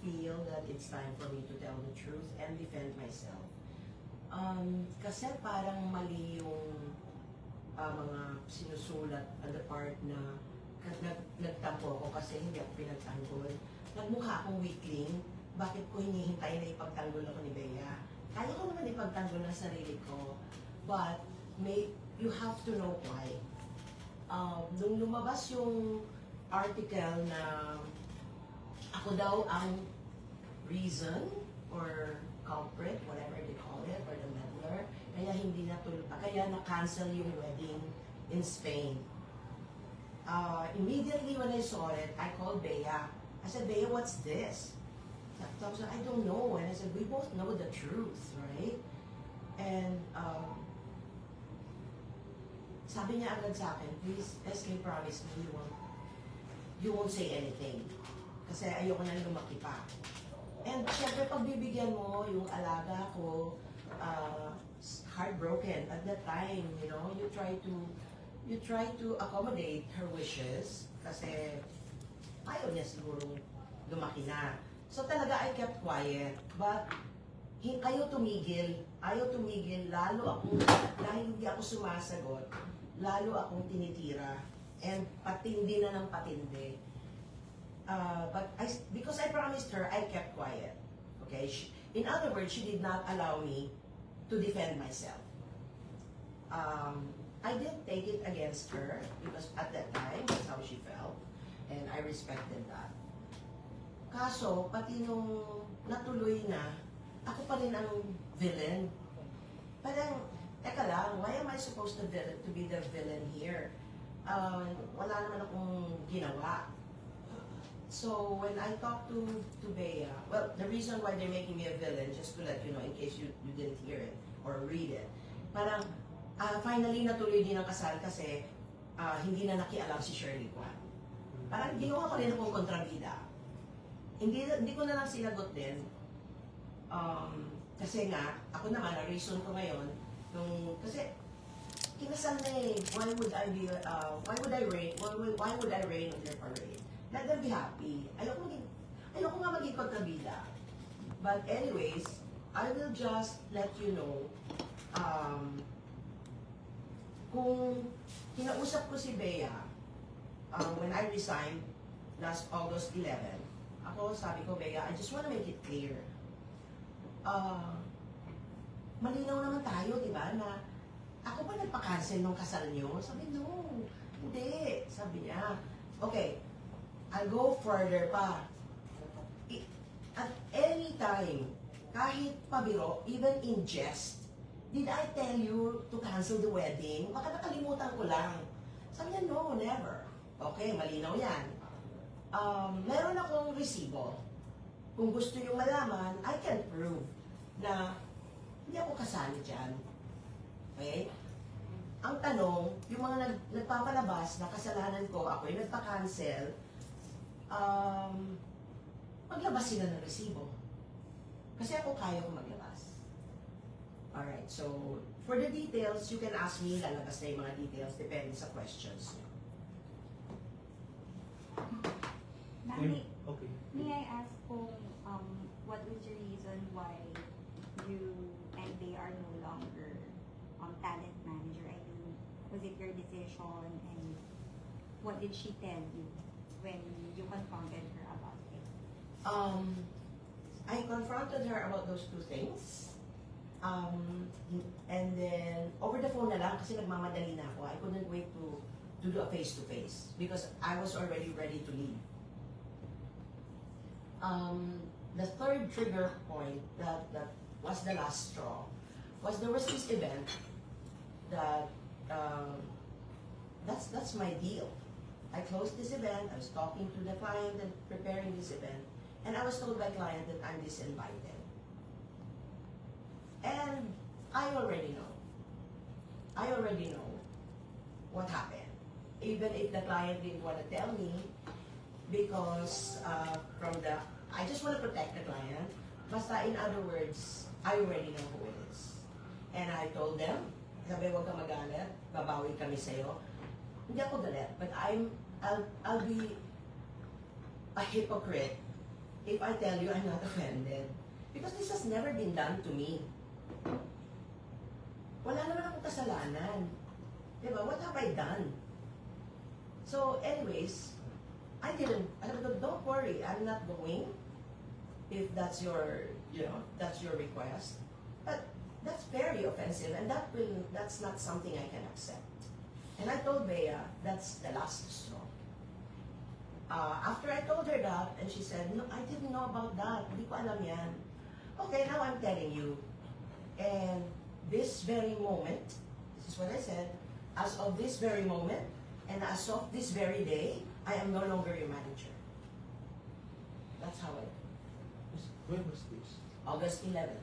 feel that it's time for me to tell the truth and defend myself. Kasi parang mali yung mga sinusulat at the part na nagtampo ako kasi hindi ako pinagtanggol. Nagmukha akong weakling. Bakit ko hinihintay na ipagtanggol ako ni Bea? Kaya ko naman ipagtanggol ang sarili ko. But you have to know why. Nung lumabas yung article na ako daw ang reason or culprit, whatever they call it, or the meddler, kaya hindi natuloy pa, kaya na-cancel yung wedding in Spain. Immediately when I saw it, I called Bea. I said, Bea, what's this? So I said, I don't know. And I said, we both know the truth, right? And sabi niya agad sa akin, please, SK, promise me you won't say anything. Kasi ayoko na lumaki pa. And syempre, pagbibigyan mo yung alaga ko, heartbroken at that time, you know, you try to accommodate her wishes kasi ayaw niya siguro lumaki na. So talaga I kept quiet, but ayaw tumigil, lalo akong, dahil hindi ako sumasagot, lalo akong tinitira, and patindi na ng patindi. But because I promised her, I kept quiet. Okay? In other words, she did not allow me to defend myself. I didn't take it against her because at that time, that's how she felt. And I respected that. Kaso, pati nung natuloy na, ako pa rin ang villain. Parang, teka lang, why am I supposed to be the villain here? Wala naman akong ginawa. So, when I talked to Bea, well, the reason why they're making me a villain, just to let you know, in case you didn't hear it or read it, parang, finally natuloy din ang kasal kasi hindi na nakialam si Shirley Kwan. Parang ginawa ko rin akong kontrabida. Hindi ko na lang sinagot din. Kasi nga, ako naman, ang reason ko ngayon, kasi kinasal na eh, why would I rain on their parade? Let them be happy. Ayoko nga maging kontrabida. But anyways, I will just let you know, kung kinausap ko si Bea, when I resigned last August 11, sabi ko, Bea, I just want to make it clear. Malinaw naman tayo, di ba, na ako ba nagpa-cancel ng kasal nyo? Sabi, no, hindi. Sabi niya, okay, I'll go further pa. At any time, kahit pabiro, even in jest, did I tell you to cancel the wedding? Baka nakalimutan ko lang. Sabi niya, no, never. Okay, malinaw yan. Meron akong resibo. Kung gusto nyo malaman, I can prove na hindi ako kasali dyan. Okay? Ang tanong, yung mga nagpapalabas na kasalanan ko, ako yung nagpa-cancel, maglabas sila ng resibo. Kasi ako kaya ko maglabas. Alright, so for the details, you can ask me, lalabas na yung mga details, depende sa questions nyo. Okay. May I ask kung what was the reason why you and they are no longer talent manager? I mean, was it your decision, and what did she tell you when you confronted her about it? I confronted her about those two things. And then, over the phone na lang, kasi nagmamadali na ako. I couldn't wait to do a face-to-face because I was already ready to leave. The third trigger point that was the last straw was there was this event that that's my deal. I closed this event, I was talking to the client and preparing this event, and I was told by client that I'm disinvited. And I already know what happened. Even if the client didn't want to tell me, because I just want to protect the client. Basta in other words, I already know who it is. And I told them, sabi, huwag ka magalit, babawi kami sa'yo. Hindi ako galit, but I'll be a hypocrite if I tell you I'm not offended. Because this has never been done to me. Wala naman akong kasalanan. Diba? What have I done? So anyways, I didn't, alam ko, don't worry, I'm not going. If that's your, that's your request. But that's very offensive and that's not something I can accept. And I told Bea, that's the last straw. After I told her that, and she said, no, I didn't know about that. Hindi ko alam yan. Okay, now I'm telling you. And this very moment, this is what I said, as of this very moment, and as of this very day, I am no longer your manager. That's how it. When was this? August 11th.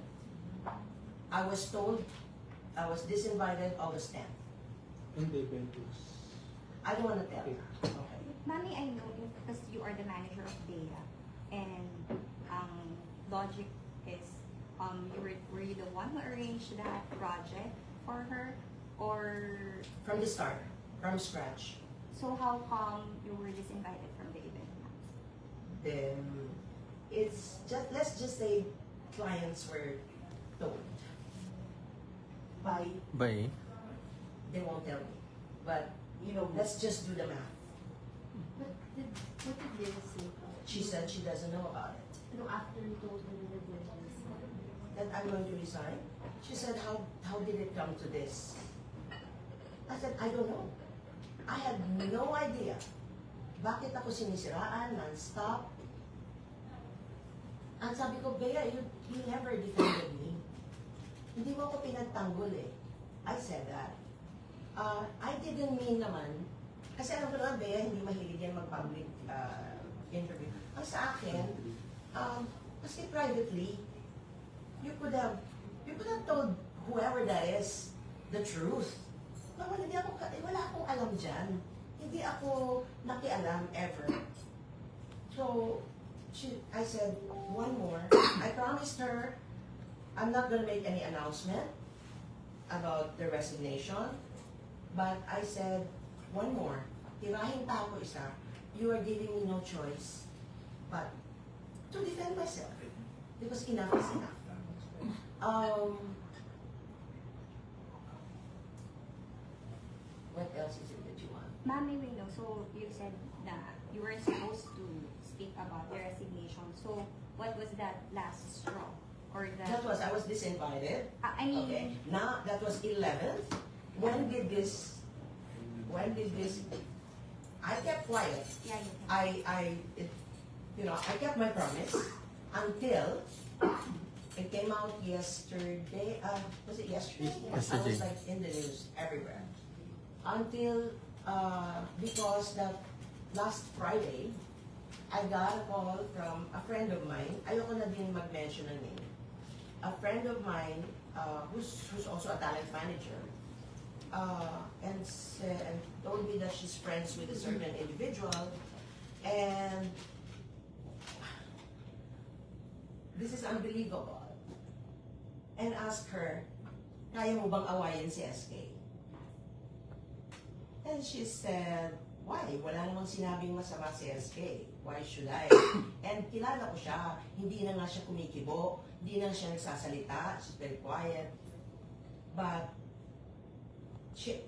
I was told I was disinvited August 10th. And the event was... I don't want to tell you. Okay. Mami, I know you because you are the manager of Bea, and logic is were you the one who arranged that project for her, or From the start, from scratch. so how come you were disinvited from the event? Then it's just, let's just say clients were told by, By? they won't tell me, but let's just do the math. What did Bea say? She said she doesn't know about it, No, after you told her that you were that I'm going to resign. She said, how did it come to this? I said, I don't know. I had no idea. Bakit ako sinisiraan, non-stop? Ang sabi ko, Bea, you never defended me. Hindi mo ako pinagtanggol eh. I said that. I didn't mean naman, kasi alam ko naman, Bea, hindi mahilig yan mag-public interview. Ang sa akin, kasi privately, you could have told whoever that is the truth. Wala akong alam dyan. Hindi ako nakialam ever. So, I said, one more. I promised her I'm not going to make any announcement about the resignation. But I said, one more. Tirahin pa ako isa. You are giving me no choice but to defend myself. Because enough is enough. What else is it that you want? Mami, we know. So you said that you were supposed to speak about the resignation. So what was that last straw? Or That was, I was disinvited. I mean, Okay. Now, that was 11th. When did this, I kept quiet. yeah, you can. I kept my promise until it came out yesterday. Was it yesterday? I Yesterday. was like in the news everywhere. Until, because that last Friday, I got a call from a friend of mine. Ayoko na din mag-mention ng name. A friend of mine who's also a talent manager and told me that she's friends with a certain individual, and this is unbelievable. And asked her, kaya mo bang awayin si SK? And she said, why? Wala namang sinabing masama si SK. Why should I? And kilala ko siya. Hindi na nga siya kumikibo. Hindi na siya nagsasalita. She's very quiet. But she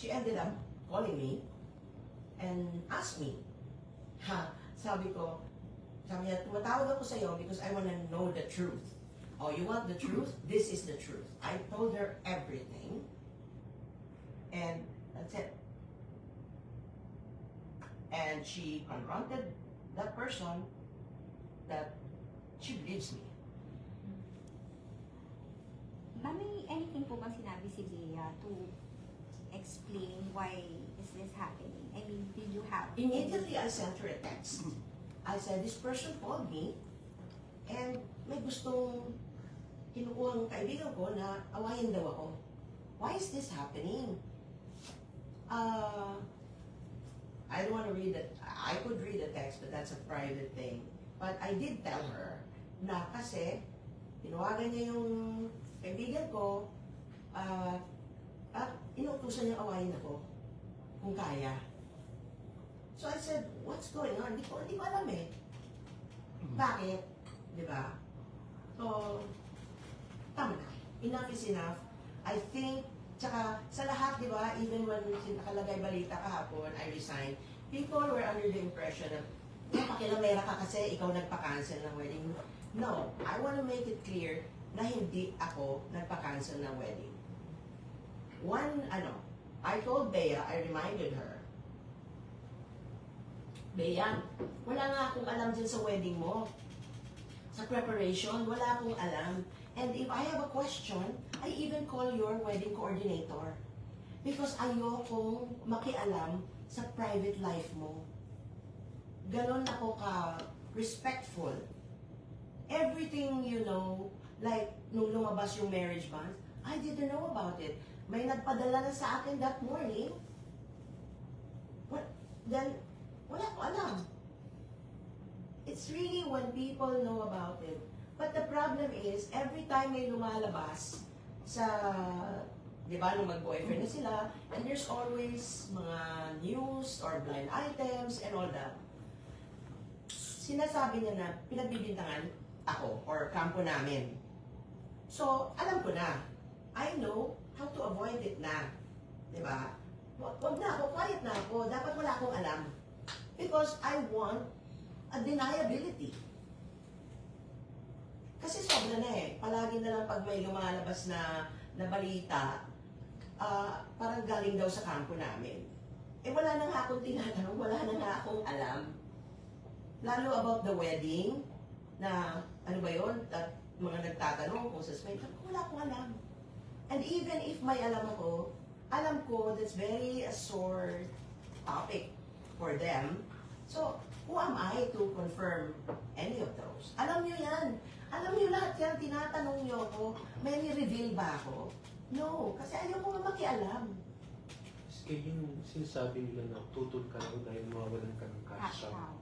ended up calling me and asked me. Sabi niya, tumatawag ako sa'yo because I want to know the truth. Oh, you want the truth? This is the truth. I told her everything. And that's it. And she confronted that person that she believes me. Mami, anything po bang sinabi si Bea to explain why is this happening? I mean, did you have... Immediately, I sent her a text. I said, this person called me and may gustong kinukuhang kaibigan ko na awayin daw ako. Why is this happening? I don't want to read it. I could read the text, but that's a private thing. But I did tell her na kasi tinawagan niya yung kaibigan ko at inutusan niya awayin ako kung kaya. So I said, what's going on? Hindi ko alam eh. Bakit? Di ba? So, tama na. Enough is enough. I think, tsaka sa lahat, di ba, even when nakalagay balita kahapon, I resigned, people were under the impression of, pakilamera ka kasi ikaw nagpa-cancel ng wedding. No, I want to make it clear na hindi ako nagpa-cancel ng wedding. I told Bea, I reminded her, Bea, wala nga akong alam dyan sa wedding mo. Sa preparation, wala akong alam. And if I have a question, I even call your wedding coordinator. Because ayokong makialam sa private life mo. Ganon ako ka-respectful. Everything you know, like nung lumabas yung marriage bond, I didn't know about it. May nagpadala na sa akin that morning. Then, wala ko alam. It's really when people know about it. But the problem is, every time may lumalabas sa, di ba, nung mag-boyfriend na sila, and there's always mga news or blind items and all that. Sinasabi niya na pinagbibintangan ako or kampo namin. So, alam ko na. I know how to avoid it na. Di ba? Wag na ako, quiet na ako. Dapat wala akong alam. Because I want a deniability. Kasi sobra na eh. Palagi na lang pag may lumalabas na balita, parang galing daw sa kampo namin. Eh wala na nga akong tinatanong, wala na nga akong alam. Lalo about the wedding, na ano ba yun, at mga nagtatanong kung suspect, wala akong alam. And even if may alam ko that's very a sore topic for them. So, who am I to confirm any of those? Alam nyo yan. Alam nyo lahat yan. Tinatanong nyo ako, may ni-reveal ba ako? No, kasi ayaw ko nga makialam. Kaya yung sinasabi nila na tutol ka daw dahil mawawalan ka ng cash out.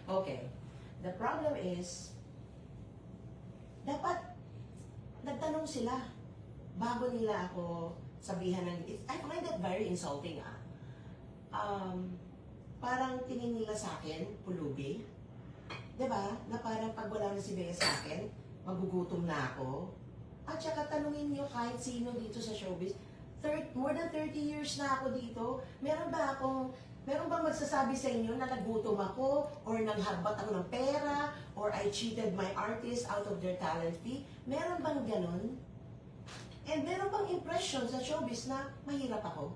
Okay. The problem is, dapat nagtanong sila bago nila ako sabihan ng, I find that very insulting parang tingin nila sa akin, pulubi. Diba? Na parang pag wala na si Bea sa akin, magugutom na ako. At saka tanungin niyo kahit sino dito sa showbiz, more than 30 years na ako dito, meron bang magsasabi sa inyo na nagutom ako, or nangharbat ako ng pera, or I cheated my artist out of their talent fee? Meron bang ganon? And meron bang impression sa showbiz na mahirap ako?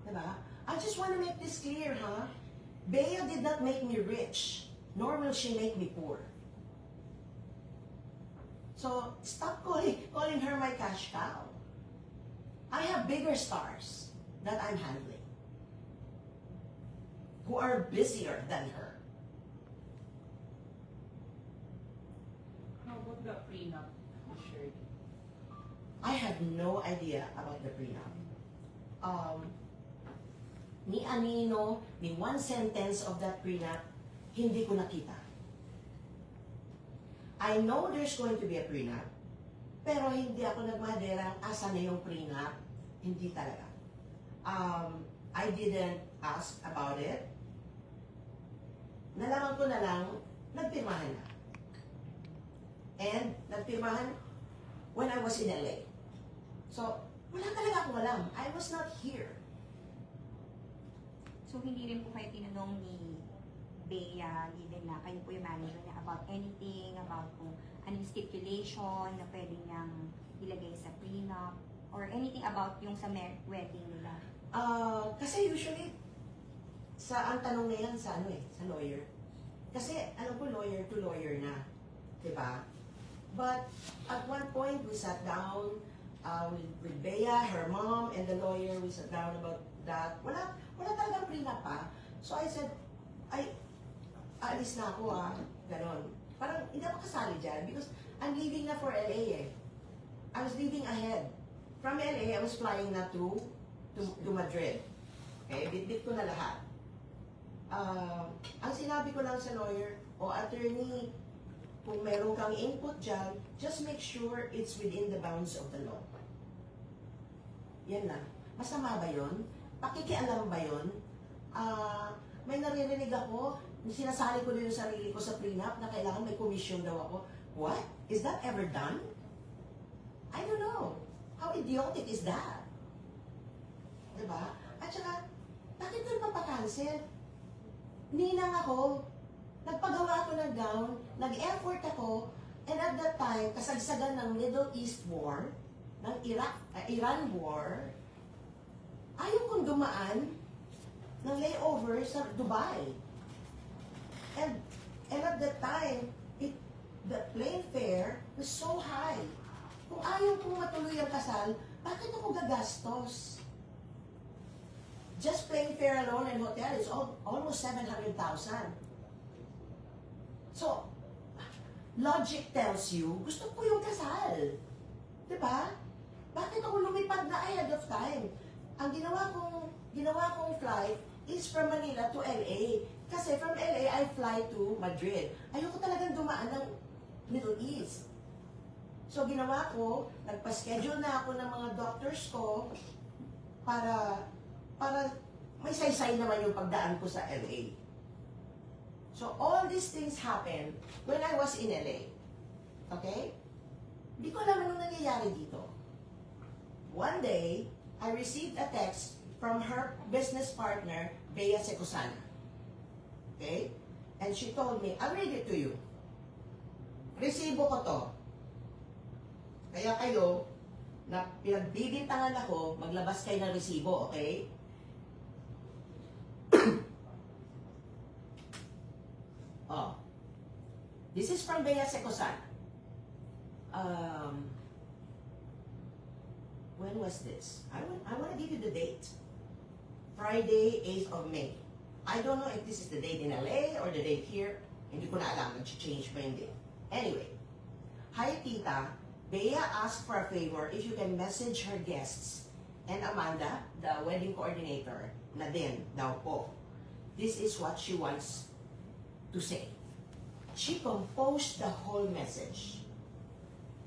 Diba? I just want to make this clear, ha? Bea did not make me rich, nor will she make me poor. So, stop calling her my cash cow. I have bigger stars that I'm handling, who are busier than her. How about the prenup, Shirley? I have no idea about the prenup. Ni anino, ni one sentence of that prenup, hindi ko nakita. I know there's going to be a prenup, pero hindi ako nagmahaderang asa na yung prenup. Hindi talaga. I didn't ask about it. Nalaman ko na lang, nagpirmahan na. And nagpirmahan when I was in LA. So, wala talaga akong alam. I was not here. So, hindi rin po kayo tinanong ni Bea, given na kayo po yung manager niya, about anything, about kung anong stipulation na pwede niyang ilagay sa prenup, or anything about yung sa wedding nila? Kasi usually, ang tanong na yan sa sa lawyer. Kasi alam ko lawyer to lawyer na. Diba? But at one point, we sat down with Bea, her mom, and the lawyer. We sat down about that. Wala talagang prenup pa. So I said, aalis na ako ganon. Parang hindi ako kasali dyan because I'm leaving na for LA eh. I was leaving ahead. From LA, I was flying na to Madrid. Okay, bit-bit ko na lahat. Ang sinabi ko lang sa lawyer, attorney, kung meron kang input dyan, just make sure it's within the bounds of the law. Yan lang. Masama ba yun? Pakikialam ba yun? may naririnig ako, sinasali ko din yung sarili ko sa prenup na kailangan may commission daw ako. What? Is that ever done? I don't know. How idiotic is that? Diba? At saka, bakit doon mapakancel? Ninang ako, nagpagawa ako ng gown, nag-effort ako, and at that time, kasagsagan ng Middle East War, ng Iran War, ayaw kong dumaan ng layover sa Dubai. And at that time, the plane fare was so high. Kung ayaw kong matuloy ang kasal, bakit ako gagastos? Just plane fare alone and hotel is almost 700,000. So, logic tells you, gusto ko yung kasal. Diba? Bakit ako lumipad na ahead of time? Ang ginawa kong flight is from Manila to LA. Kasi from LA, I fly to Madrid. Ayoko talagang dumaan ng Middle East. So, ginawa ko, nagpa-schedule na ako ng mga doctors ko para may saysay naman yung pagdaan ko sa LA. So, all these things happened when I was in LA. Okay? Hindi ko alam anong nangyayari dito. One day, I received a text from her business partner, Bea Secosana. Okay? And she told me, I'll read it to you. Resibo ko to. Kaya kayo, na pinagbibintangan ako, maglabas kayo ng resibo, okay? Oh. This is from Bea Secosana. When was this? I want to give you the date. Friday, 8th of May. I don't know if this is the date in LA or the date here. Hindi ko na alam, nag-change ba yung date. Anyway, hi Tita, Bea asked for a favor if you can message her guests and Amanda, the wedding coordinator, na din daw po. This is what she wants to say. She composed the whole message,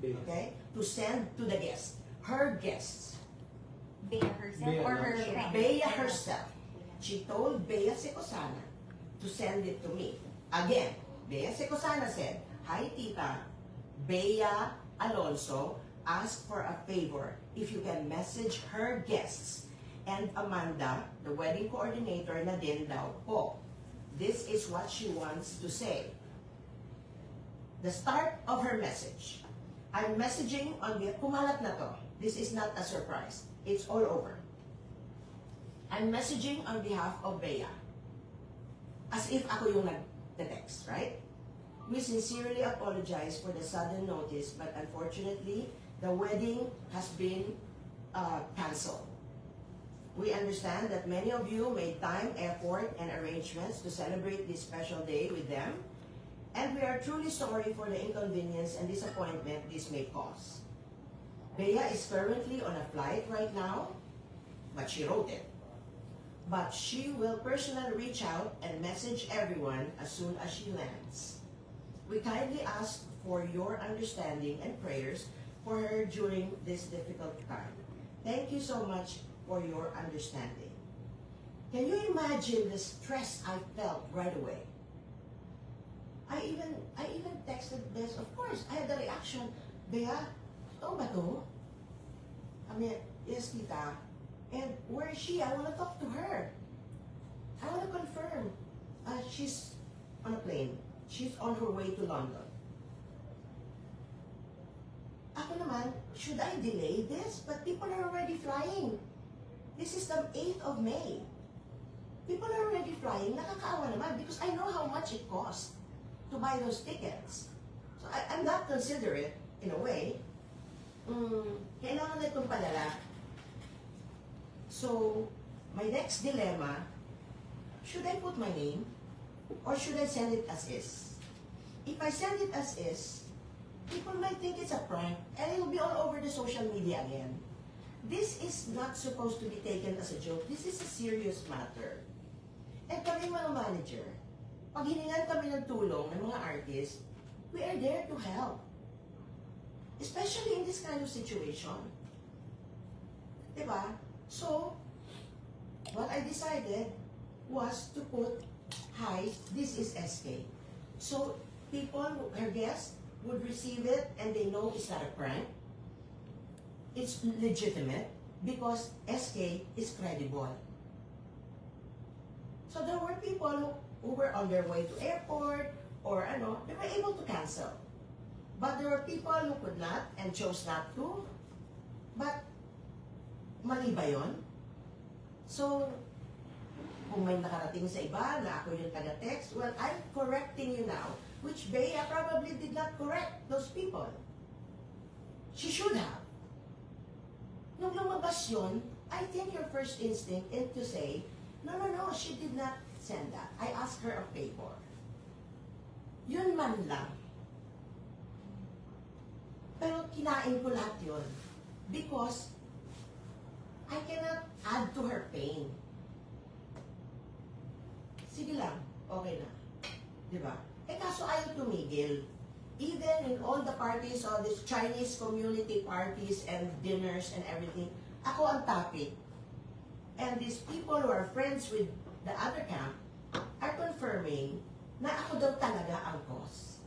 okay, to send to the guests, her guests. Bea herself Bea or lang her siya. friend? Bea herself. She told Bea Secosana to send it to me. Again, Bea Secosana said, hi Tita, Bea Alonso asked for a favor if you can message her guests and Amanda, the wedding coordinator na din daw po. This is what she wants to say. The start of her message. I'm messaging on the, kumalat na to. This is not a surprise. It's all over. I'm messaging on behalf of Bea. As if ako yung nag-text, right? We sincerely apologize for the sudden notice, but unfortunately, the wedding has been canceled. We understand that many of you made time, effort, and arrangements to celebrate this special day with them, and we are truly sorry for the inconvenience and disappointment this may cause. Bea is currently on a flight right now, but she wrote it. But she will personally reach out and message everyone as soon as she lands. We kindly ask for your understanding and prayers for her during this difficult time. Thank you so much for your understanding. Can you imagine the stress I felt right away? I even texted this. Of course, I had the reaction, Bea, totoo ba to? I mean, yes, Tita. And where is she? I want to talk to her. I want to confirm. She's on a plane. She's on her way to London. Ako naman, should I delay this? But people are already flying. This is the 8th of May. People are already flying. Nakakaawa naman because I know how much it costs to buy those tickets. So I'm not considerate, in a way. Kailangan na itong palala. So, my next dilemma, should I put my name or should I send it as is? If I send it as is, people might think it's a prank and it will be all over the social media again. This is not supposed to be taken as a joke. This is a serious matter. And kami mga manager, pag hiningan kami ng tulong ng mga artists, we are there to help. Especially in this kind of situation. Diba? So, what I decided, was to put, hi, this is SK. So people, her guests, would receive it and they know it's not a prank. It's legitimate because SK is credible. So there were people who were on their way to airport or ano, they were able to cancel. But there were people who could not and chose not to. But mali ba yun? So, kung may nakarating sa iba na ako yung taga-text, well, I'm correcting you now, which Bea probably did not correct those people. She should have. Nung lumabas yun, I think your first instinct is to say, no, she did not send that. I asked her a favor. Yun man lang. Pero kinain ko lahat yun. Because I cannot add to her pain. Sige lang, okay na. Diba? Eh kaso ayaw tumigil. Even in all the parties, all these Chinese community parties and dinners and everything, ako ang topic. And these people who are friends with the other camp are confirming na ako daw talaga ang cause.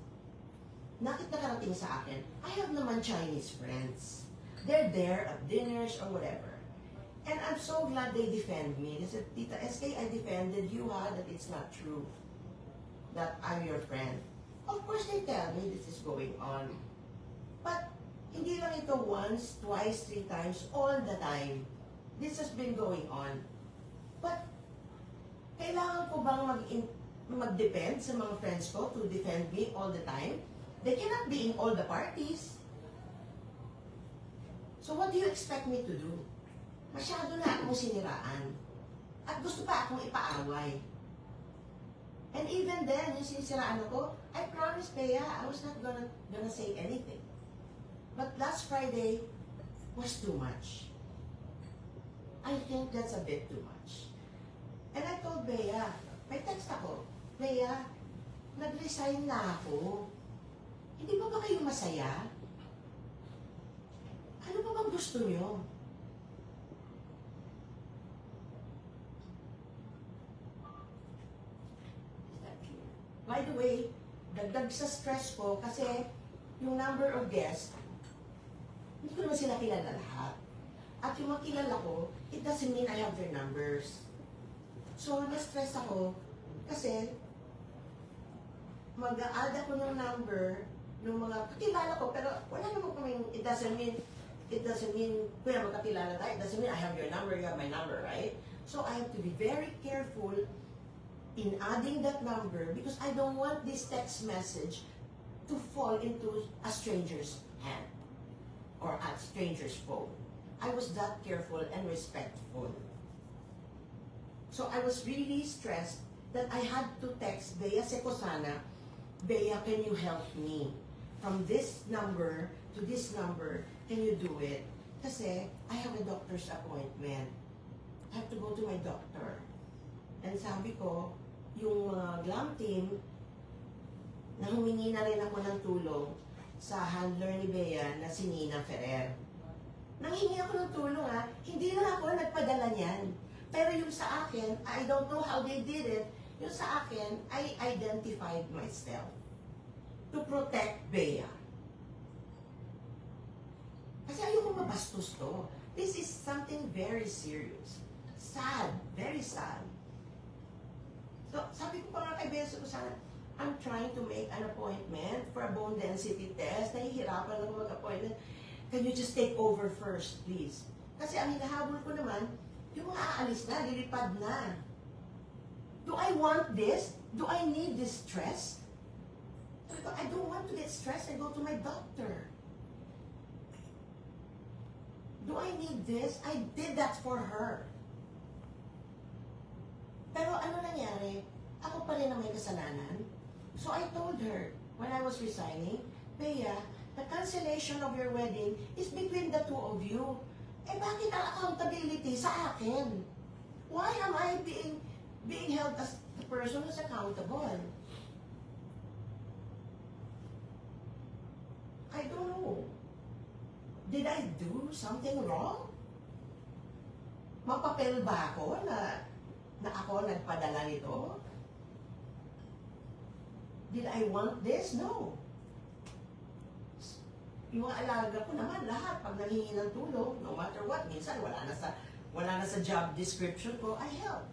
Nakarating sa akin, I have naman Chinese friends. They're there at dinners or whatever. And I'm so glad they defend me. They said, Tita SK, I defended you, that it's not true. That I'm your friend. Of course, they tell me this is going on. But, hindi lang ito once, twice, 3 times, all the time. This has been going on. But, kailangan ko bang mag-depend sa mga friends ko to defend me all the time? They cannot be in all the parties. So, what do you expect me to do? Masyado na akong siniraan. At gusto pa akong ipaaway. And even then, yung sinisiraan ako, I promised Bea, I was not gonna say anything. But last Friday was too much. I think that's a bit too much. And I told Bea, may text ako, Bea, nag-resign na ako. Hindi ba kayo masaya? Ano ba bang gusto nyo? By the way, dagdag sa stress ko kasi yung number of guests, hindi ko naman sila kilala lahat. At yung mga kilala ko, it doesn't mean I have their numbers. So, na-stress ako kasi mag-a-add ako ng number ng mga kakilala ko, pero wala naman kaming, it doesn't mean, kuya magkakilala tayo, it doesn't mean I have your number, you have my number, right? So, I have to be very careful in adding that number because I don't want this text message to fall into a stranger's hand or a stranger's phone. I was that careful and respectful. So I was really stressed that I had to text Bea Secosana, Bea, can you help me? From this number to this number, can you do it? Kasi I have a doctor's appointment. I have to go to my doctor. And sabi ko, yung glam team, na humingi na rin ako ng tulong sa handler ni Bea na si Nina Ferrer. Nanghingi ako ng tulong hindi na ako nagpadala niyan. Pero yung sa akin, I don't know how they did it, yung sa akin, I identified myself to protect Bea. Kasi ayoko mabastos to. This is something very serious. Sad, very sad. So, sabi ko pa nga kay Bea Secosana, I'm trying to make an appointment for a bone density test. Nahihirapan lang mag-appointment. Can you just take over first, please? Kasi ang hinahabol ko naman, yung mga aalis na, lilipad na. Do I want this? Do I need this stress? Sabi ko, I don't want to get stressed. I go to my doctor. Do I need this? I did that for her. Pero ano nangyari? Ako pa rin ang may kasalanan. So I told her, when I was resigning, Bea, the cancellation of your wedding is between the two of you. Eh bakit ang accountability sa akin? Why am I being held as the person who's accountable? I don't know. Did I do something wrong? Mapapel ba ako na na ako nagpadala nito? Did I want this? No. Yung mga alaga ko naman, lahat, pag nanghingi ng tulong, no matter what, minsan wala na sa job description ko, I help.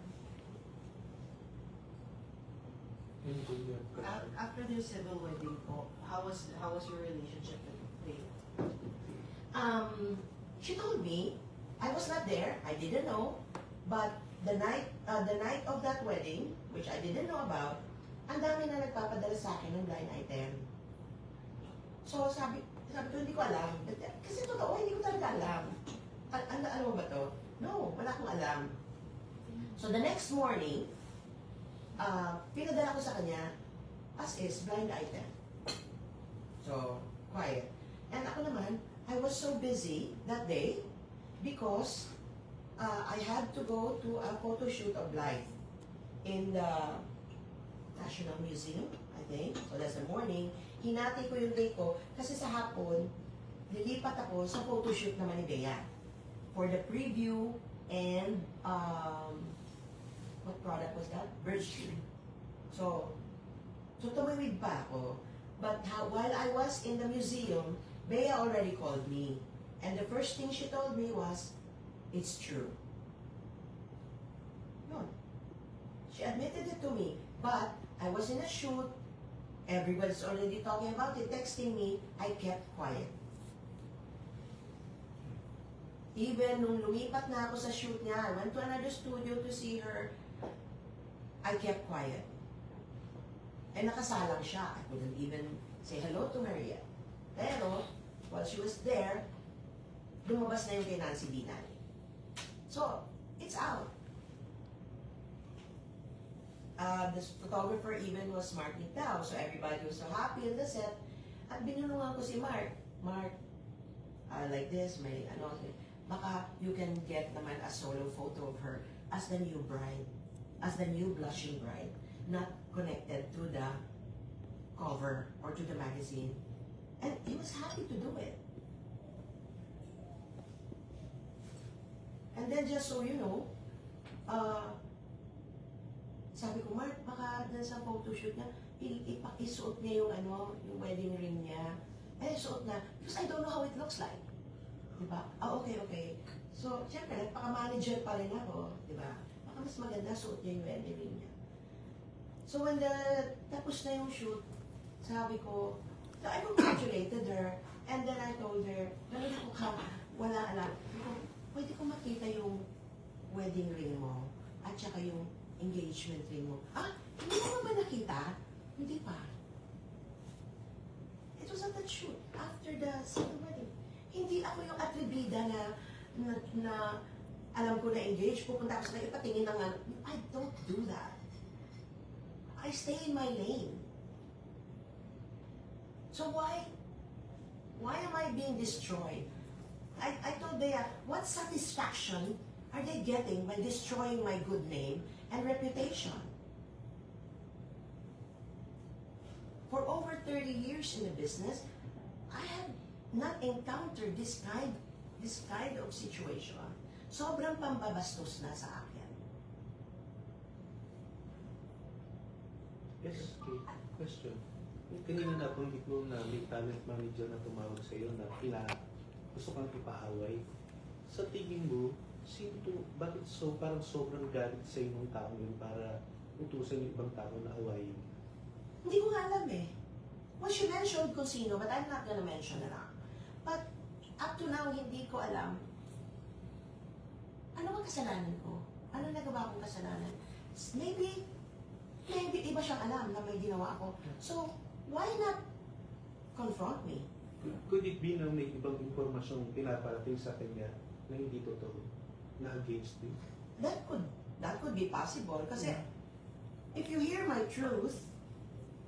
Yun po yung question. After the civil wedding po, how was your relationship with Faith? She told me, I was not there, I didn't know, but the night of that wedding, which I didn't know about, ang dami na nagpapadala sa akin ng blind item. So sabi ko, hindi ko alam. Kasi totoo, hindi ko talaga alam. Alam mo ba to? No, wala akong alam. So the next morning, pinadala ko sa kanya, as is, blind item. So, quiet. And ako naman, I was so busy that day because I had to go to a photo shoot of Blythe in the National Museum, I think. So that's the morning. Hinati ko yung day ko kasi sa hapon, nilipat ako sa photo shoot naman ni Bea for the preview and what product was that? Birdstream. So tumawid pa ako. But while I was in the museum, Bea already called me. And the first thing she told me was, it's true. Yun. She admitted it to me. But I was in a shoot, everybody's already talking about it, texting me, I kept quiet. Even nung lumipat na ako sa shoot niya, I went to another studio to see her, I kept quiet. And nakasalang siya. I couldn't even say hello to her yet. Pero, while she was there, lumabas na yung kay Nancy Binay. So, it's out. The photographer even was Mark Nitao, so everybody was so happy on the set. At binulungan ko si Mark. Mark, like this, may baka you can get naman a solo photo of her as the new bride, as the new blushing bride, not connected to the cover or to the magazine. And he was happy to do it. And then just so you know, sabi ko, Mark, baka dun sa photoshoot niya, isuot niya yung wedding ring niya. Suot na. Because I don't know how it looks like. Diba? Okay. So, syempre, nagpaka-manager pa rin ako. Diba? Baka mas maganda suot niya yung wedding ring niya. So, when tapos na yung shoot, sabi ko, so I congratulated her. And then I told her, ganun ako ka, wala alam. Pwede ko makita yung wedding ring mo at saka yung engagement ring mo. Hindi mo ba nakita? Hindi pa. It was at that shoot, after the second wedding. Hindi ako yung atribida na alam ko na engaged, pupunta ako sa ipatingin ng I don't do that. I stay in my lane. So why am I being destroyed? I told Bea, what satisfaction are they getting by destroying my good name and reputation? For over 30 years in the business, I have not encountered this kind of situation. Sobrang pambabastos na sa akin. Yes, okay. Question. Kanina nabanggit mo na may talent manager na tumawag sa iyo na gusto kang ipaaway. Sa tingin mo, bakit parang sobrang galit sa iyo ng tao yun para utusan yung ibang tao na awayin? Hindi ko nga alam eh. Well, she mentioned kung sino, but I'm not gonna mention na lang. But up to now, hindi ko alam. Ano ang kasalanan ko? Ano nagawa kong kasalanan? Maybe iba siyang alam na may ginawa ako. So, why not confront me? Could it be na may ibang impormasyong pinaparating sa kanya na hindi totoo, na against you? That could be possible. Kasi, if you hear my truth,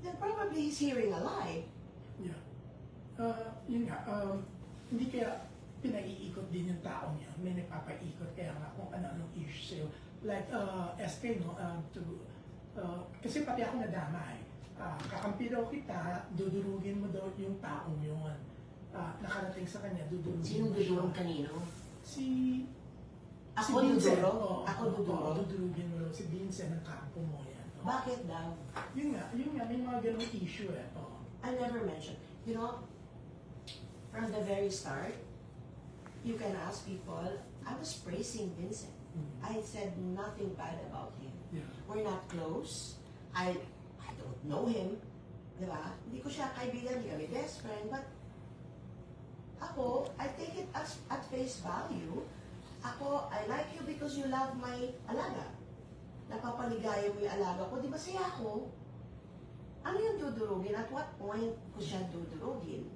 then probably he's hearing a lie. Yeah. Yun nga, hindi kaya pinaiikot din yung taong yan. May nagpapaikot kaya nga kung ano-anong issue sa'yo. Like, SK, no, kasi pati ako nadama eh. Kakampi daw kita, dudurugin mo daw yung taong yun. Nakarating sa kanya, dudurugin Sino mo siya. dudurong kanino? Si Ako Vincent, dudurog? oo, Ako oo, dudurog? oo, dudurugin mo lang si Vincent ng kampo mo yan. Oo. Bakit daw? Yun nga, may mga ganung issue eh. Oo. I never mentioned. You know, from the very start, you can ask people, I was praising Vincent. I said nothing bad about him. Yeah. We're not close. I don't know him. Di ba? Hindi ko siya kaibigan, hindi kami best friend. But ako, I take it as at face value. Ako, I like you because you love my alaga. Napapaligaya mo yung alaga ko. Di ba saya ako? Ano yung dudurugin? At what point ko siya dudurugin?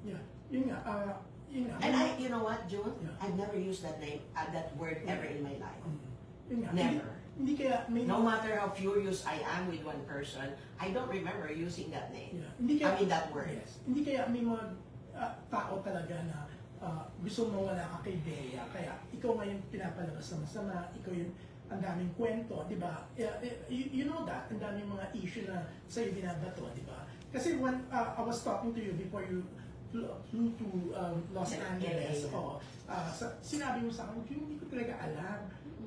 Yeah. Yun nga. And you know what, June? Yeah. I've never used that name, that word ever in my life. Yun nga. Never. Hindi kaya may... No matter how furious I am with one person, I don't remember using that name. Yeah. Hindi kaya, I mean that word. Yes. Hindi kaya may mga tao talaga na gusto mo wala ka kay Bea, kaya ikaw ngayon pinapalabas na masama, ikaw yung ang daming kwento, di ba? You know that, ang daming mga issue na sa'yo binabato, di ba? Kasi when I was talking to you before you flew to Los Yeah, Angeles, yeah. sinabi mo sa akin, hindi ko talaga alam.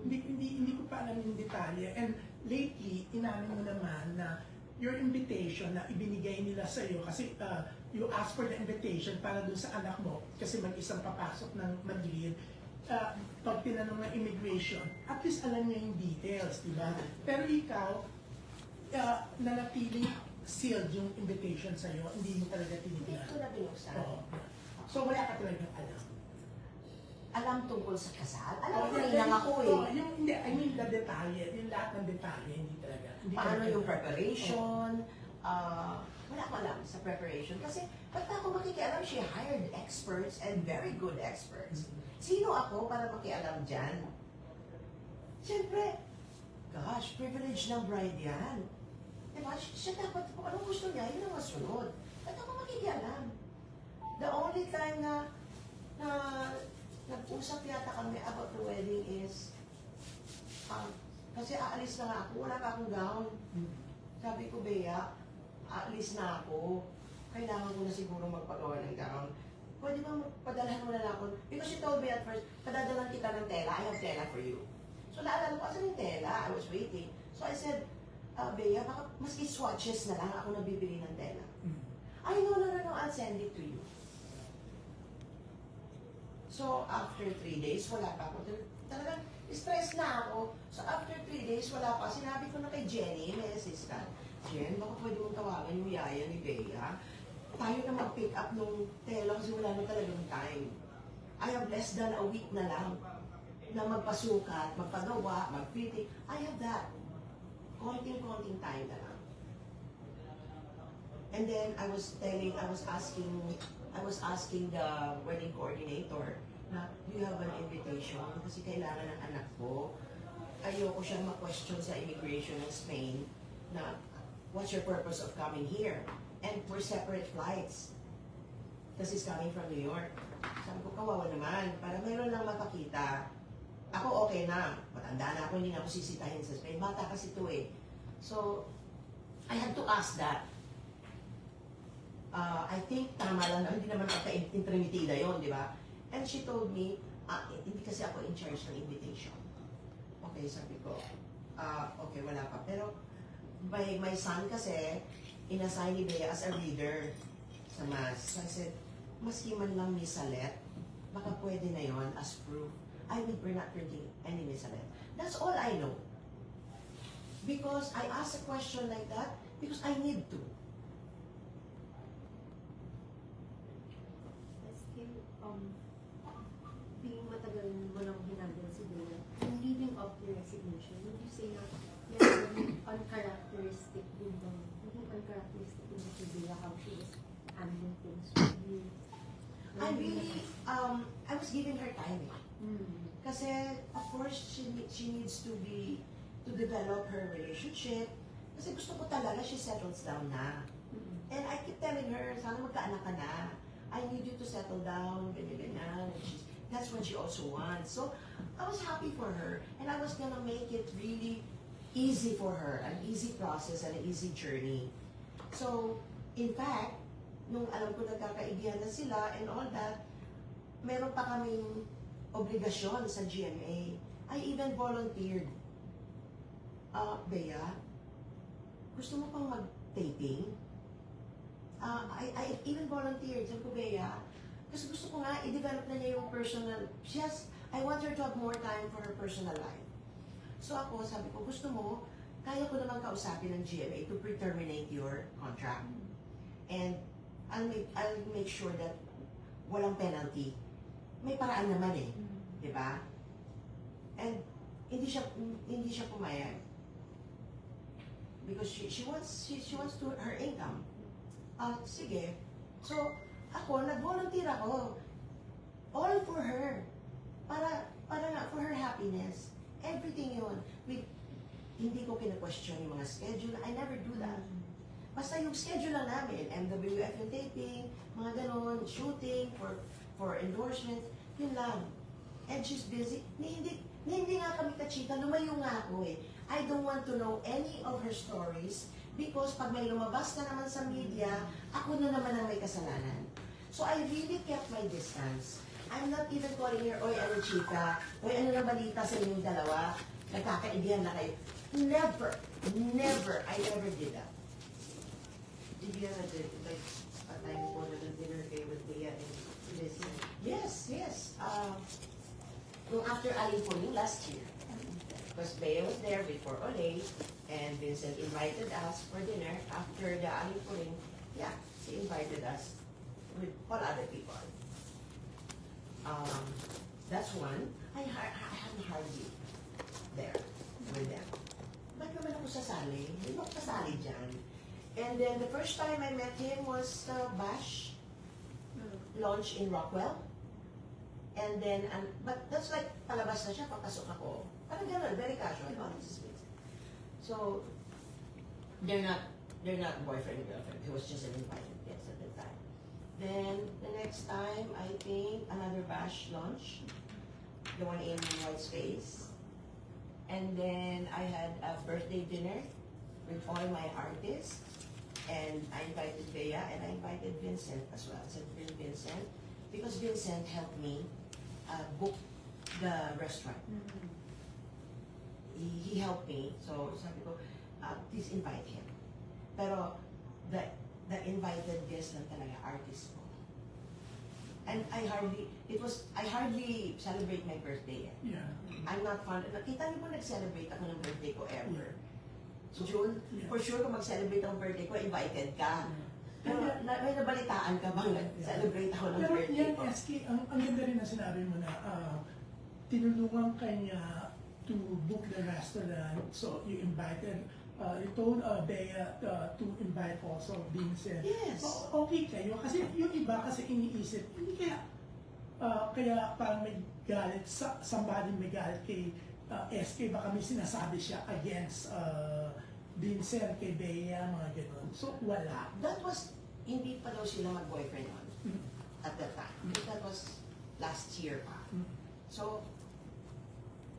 Hindi ko pa alam yung detalye. And lately, inamin mo naman na your invitation na ibinigay nila sa'yo kasi you asked for the invitation para dun sa anak mo kasi mag-isang papasok ng Madrid. Pag tinanong ng immigration, at least alam niya yung details, di ba? Pero ikaw, nanatiling sealed yung invitation sa'yo, hindi mo talaga Hindi tinignan. ko na binuksan. Oo. So wala ka talagang alam. Alam tungkol sa kasal. Alam Oo, ko rin lang ako eh. Hindi, I mean the detalye, yung lahat ng detalye, hindi talaga. Hindi Paano talaga. yung preparation? Wala ko alam sa preparation. Kasi ba't ako makikialam? She hired experts and very good experts. Sino ako para makialam dyan? Siyempre, gosh, privilege ng bride yan. Diba? Siya dapat, kung anong gusto niya, yun ang masunod. Ba't ako makikialam? The only time na nag-usap yata kami about the wedding is kasi aalis na nga ako, wala pa akong gown. Sabi ko, Bea, aalis na ako. Kailangan ko na siguro magpagawa ng gown. Pwede ba padalhan mo na lang ako? Because she told me at first, padadalan kita ng tela. I have tela for you. So naalala ko, asan yung tela? I was waiting. So I said, Bea, baka maski swatches na lang ako nabibili ng tela. Ay, no, I'll send it to you. So after 3 days, wala pa ako. Talagang stress na ako. So after 3 days, wala pa. Sinabi ko na kay Jenny, may assistant, Jen, baka pwede mong tawagan yung yaya ni Bea. Tayo na mag-pick up nung tela kasi wala na talagang time. I have less than a week na lang na magpasukat, magpagawa, mag-fitting. I have that. Konting-konting time na lang. And then I was asking the wedding coordinator na, do you have an invitation? Kasi kailangan ng anak ko. Ayoko siyang ma-question sa immigration ng Spain na, what's your purpose of coming here? And we're separate flights. Kasi he's coming from New York. Sabi ko, kawawa naman. Para mayroon lang mapakita. Ako okay na. Matanda na ako, hindi na ako sisitahin sa Spain. Bata kasi ito eh. So, I had to ask that. I think tama lang na, hindi naman pagka-intrimitida yun, di ba? And she told me, hindi kasi ako in charge ng invitation. Okay, sabi ko, okay, wala pa. Pero, my son kasi, inassign ni Bea as a reader sa Mass. So I said, maski man lang misalet, baka pwede na yon as proof. We're not printing any misalet. That's all I know. Because I asked a question like that, because I need to. Maski, being matagal mo lang hinandal si Bea, yung leading up to your resignation, would you say na meron uncharacteristic din bang, naging uncharacteristic din si Bea how she was handling things with you? I really, I was giving her time. Kasi, of course, she needs to develop her relationship. Kasi gusto ko talaga she settles down na. And I keep telling her, sana magkaanak ka na. I need you to settle down, ganyan. That's what she also wants. So, I was happy for her. And I was gonna make it really easy for her. An easy process and an easy journey. So, in fact, nung alam ko nagkakaibigan na sila and all that, meron pa kaming obligasyon sa GMA. I even volunteered. Bea, gusto mo pang mag-taping? I even volunteered. Sabi ko, Bea, kasi gusto ko nga, i-develop na niya yung personal. I want her to have more time for her personal life. So ako, sabi ko, gusto mo, kaya ko naman kausapin ng GMA to pre-terminate your contract. And I'll make sure that walang penalty. May paraan naman eh. Di ba? And hindi siya pumayag. Because she wants to her income. Sige. So, ako, nag-volunteer ako. All for her. Para nga, for her happiness. Everything yun. Hindi ko kina-question yung mga schedule. I never do that. Basta yung schedule lang namin, MWF yung taping, mga ganon, shooting for endorsements, yun lang. And she's busy. Hindi nga kami kachika, lumayo nga ako eh. I don't want to know any of her stories because pag may lumabas na naman sa media, ako na naman ang may kasalanan. So I really kept my distance. I'm not even calling her, oy, ano chika, oy, ano na balita sa inyong dalawa, nagkakaibigan na kayo. Never, I never did that. Did you have a time for the dinner kayo with Bea and Vincent? Yes. Nung after Aling Puling last year, because Bea was there before Olay, and Vincent invited us for dinner after the Aling Puling. Yeah, he invited us with all other people. That's one. I haven't hardly there with them. Ba't naman ako sasali? Hindi ako sasali dyan. And then the first time I met him was Bash launch in Rockwell. And then, but that's like, palabas na siya, papasok ako. Parang gano'n, very casual. So, they're not boyfriend and girlfriend. It was just an invited guest at the time. Then, the next time, I think, another Bash launch. The one in White Space. And then, I had a birthday dinner with all my artists. And I invited Bea and I invited Vincent as well. I said, Vincent, because Vincent helped me book the restaurant. He helped me, so sabi ko, please invite him. Pero the invited guest lang talaga, artist ko. And I hardly celebrate my birthday. Yeah. I'm not fond. Nakita niyo po nag-celebrate ako ng birthday ko ever. June, Yeah. for sure kung mag-celebrate ang birthday ko, invited ka. Pero may nabalitaan ka bang nag-celebrate ako ng Pero birthday yan, ko? SK, ang ganda rin na sinabi mo na tinulungan kanya to book the restaurant. So you invited, you told Bea to invite also Vincent. Yes. Okay kayo. Kasi yung iba kasi iniisip, hindi kaya parang may galit, somebody may galit kay SK, baka may sinasabi siya against Vincent, kay Bea, mga gano'n. So, wala. That was, hindi pa daw sila mag-boyfriend on at that time. That was last year pa. So,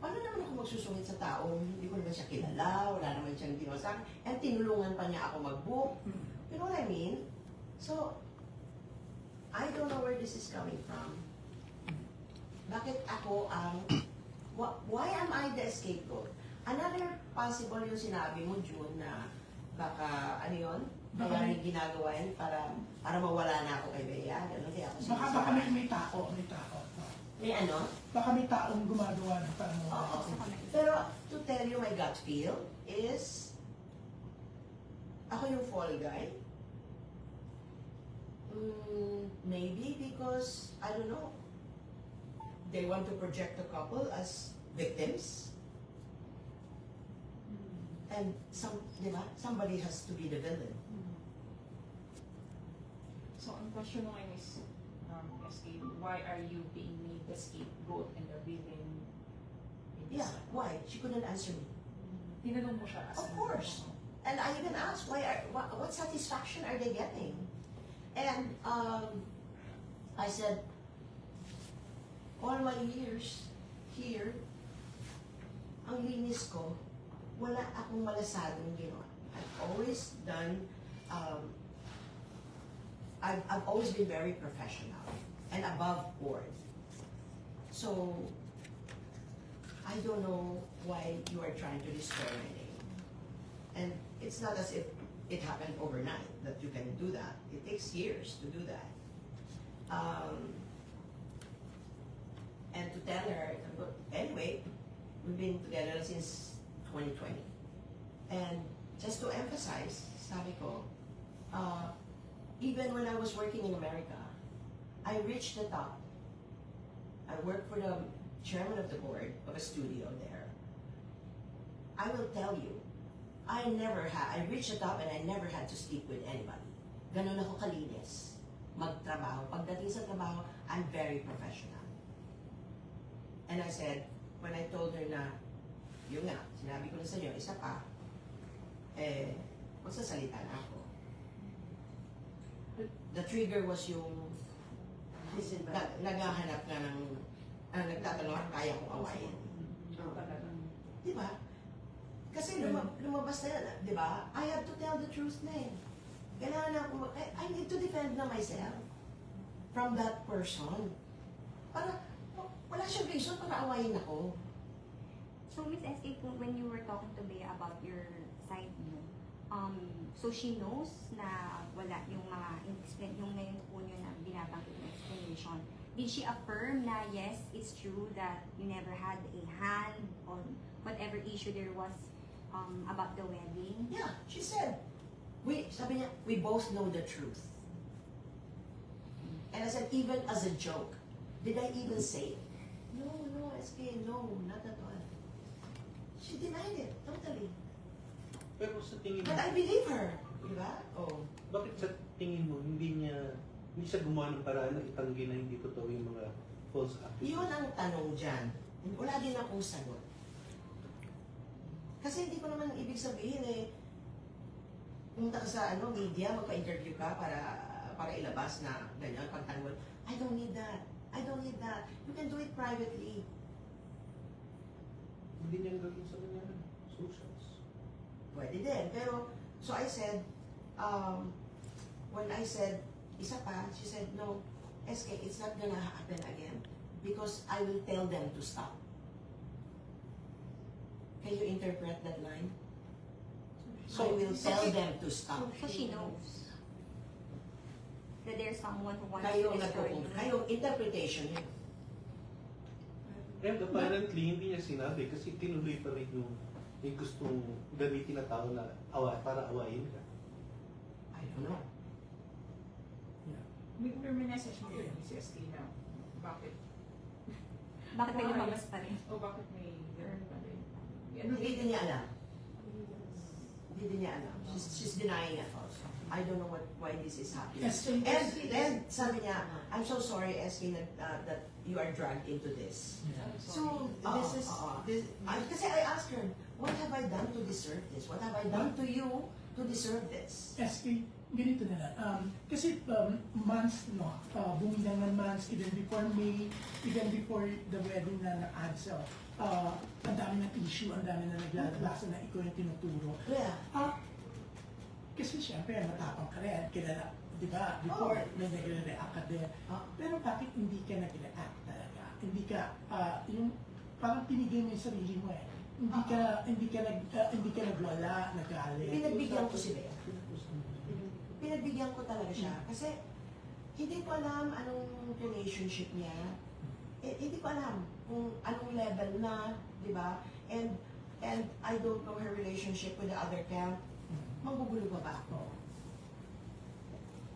paano naman ako magsusungit sa taong hindi ko naman siya kilala, wala naman siyang ginawa sa akin, and tinulungan pa niya ako mag-book. You know what I mean? So, I don't know where this is coming from. Bakit ako ang, why am I the scapegoat? Another possible yung sinabi mo, June, na baka, ano yun? Kaya rin ginagawa yun para mawala na ako kay Bea. Ganun, kaya ako Baka may tao. May ano? Baka may taong gumagawa ng parang Oo. Pero to tell you my gut feel is, ako yung fall guy. Maybe because, I don't know, they want to project the couple as victims. And somebody has to be the villain. So, ang question mo ngayon is, SK, why are you being made the scapegoat and the villain? in this Yeah, one? why? She couldn't answer me. Tinanong mo siya. Of course. And I even asked, what satisfaction are they getting? And I said, all my years here, ang linis ko, wala akong malasadong ginawa. I've always done, I've always been very professional and above board. So, I don't know why you are trying to destroy my name. And it's not as if it happened overnight that you can do that. It takes years to do that. And to tell her, anyway, we've been together since 2020. And just to emphasize, sabi ko, even when I was working in America, I reached the top. I worked for the chairman of the board of a studio there. I will tell you, I reached the top and I never had to speak with anybody. Ganun ako kalinis. Magtrabaho. Pagdating sa trabaho, I'm very professional. And I said, when I told her na, yun nga, sinabi ko na sa inyo, isa pa, magsasalita na ako. The trigger was yung naghahanap nga ng, nagtatanong, kaya kong awayin. Talaga. Di ba? Kasi lumabas na yan, di ba? I have to tell the truth na eh. Kailangan na ako, I need to defend na myself from that person. Para, wala siyang reason para awayin ako. So, Miss SK, when you were talking to Bea about your side mo, so she knows na wala yung mga yung ngayon po nyo na binabanggit na explanation. Did she affirm na yes, it's true that you never had a hand on whatever issue there was about the wedding? Yeah, she said, sabi niya, we both know the truth. And I said, even as a joke, did I even say it? No, SK, no, not at all. She denied it, totally. Pero sa tingin mo, But I believe her, di ba? Oh. bakit sa tingin mo hindi siya gumawa ng paraan na itanggi na hindi totoo yung mga false accusations? Yun ang tanong dyan. Wala din akong sagot. Kasi hindi ko naman ibig sabihin pumunta ka sa media, magpa-interview ka para ilabas na ganyan, pagtanggol. I don't need that. You can do it privately. Hindi niya gagawin sa kanya socials. Pwede din. Pero, so I said, when I said, isa pa, she said, no, SK, it's not gonna happen again because I will tell them to stop. Can you interpret that line? I will tell them to stop. So she knows that there's someone who wants Kayo to destroy you. kayo interpretation yun. And apparently, hindi niya sinabi kasi tinuloy pa rin yung gustong gamitin na tao na para awayin ka. I don't know. May message mo yun, si SK na, bakit? Bakit may Why? lumabas pa rin? O bakit may ganun pa rin? Hindi din niya alam. Hindi din niya alam. She's denying it also. I don't know why this is happening. Yes, And sabi niya, I'm so sorry, SK, that you are dragged into this. So, Kasi I asked her, what have I done to deserve this? What have I done to you to deserve this? SK, ganito na lang. Kasi months, bumilang ng months, even before May, even before the wedding na na-add sa, ang dami ng issue, ang dami na naglalabas na ikaw yung tinuturo. Yeah. Kasi siyempre, matapang ka rin, kilala, di ba? Before, may nagre-react ka din. Pero bakit hindi ka nag-react talaga? Hindi ka, yung, parang pinigay mo yung sarili mo eh. Hindi ka nagwala, nagalit. Pinagbigyan ko si Bea. Pinagbigyan ko talaga siya. Kasi hindi ko alam anong relationship niya. Hindi ko alam kung anong level na, di ba? And I don't know her relationship with the other camp. Magugulo pa ba ako?